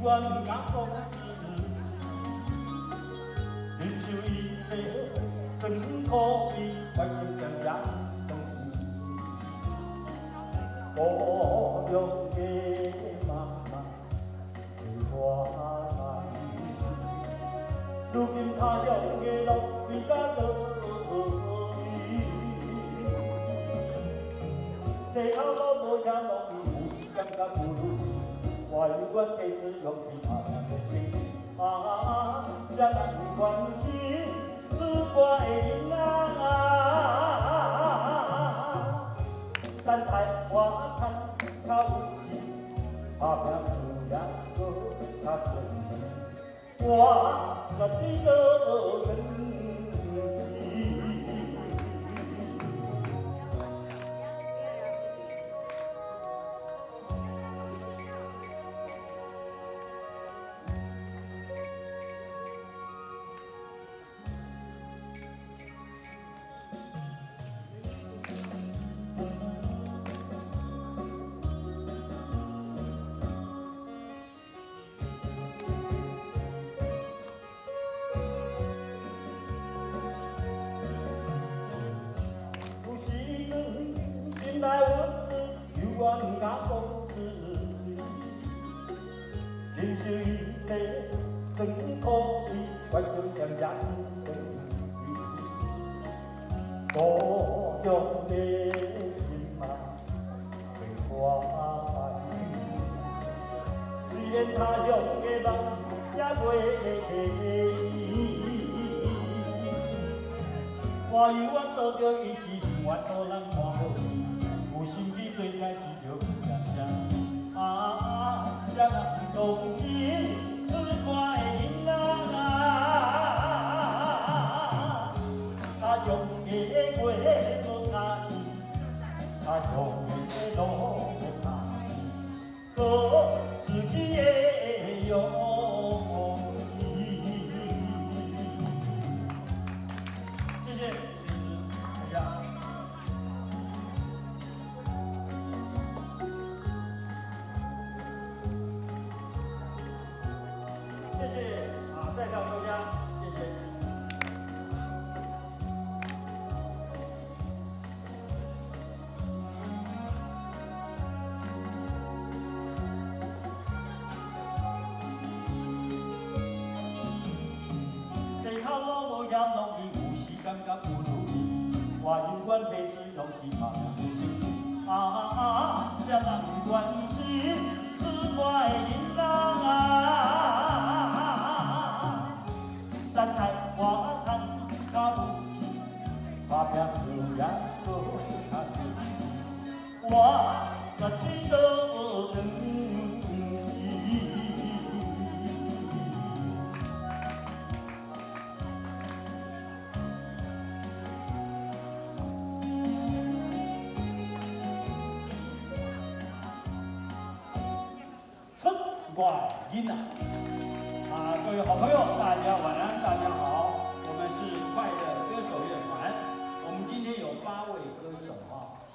我唔敢讲字，忍受一切酸苦味，我心渐渐长。无用的妈妈陪我来，如今他乡的路为甲倒位，最后我无啥路比，有时感觉不如意。我有我弟子勇气打拼的心，让人关心是我的囡仔。等待我看较有钱，打拼事业搁较顺利，我绝对乐愿。来日子有我唔敢讲自己，忍受一切酸苦味，我心渐渐长大。孤勇的心啊，陪我来。虽然他乡的梦也袂我有我倒着一起，我倒人看好伊。有心机做代志就不徛声，让人同情是我的囡仔。他用的过无他意，他用的路无他意，可自己的用意。谢谢，哎呀。谢谢在场大家，谢谢。最后我无嫌容易，有时感觉不如意，我有阮弟子勇气打拼的心，这人关心是我的囡仔。等待我看较有钱，打拼事业搁较顺利，我绝对乐愿意。出外囡仔。各位好朋友，大家晚安，大家好，我们是快乐歌手乐团，我们今天有8位歌手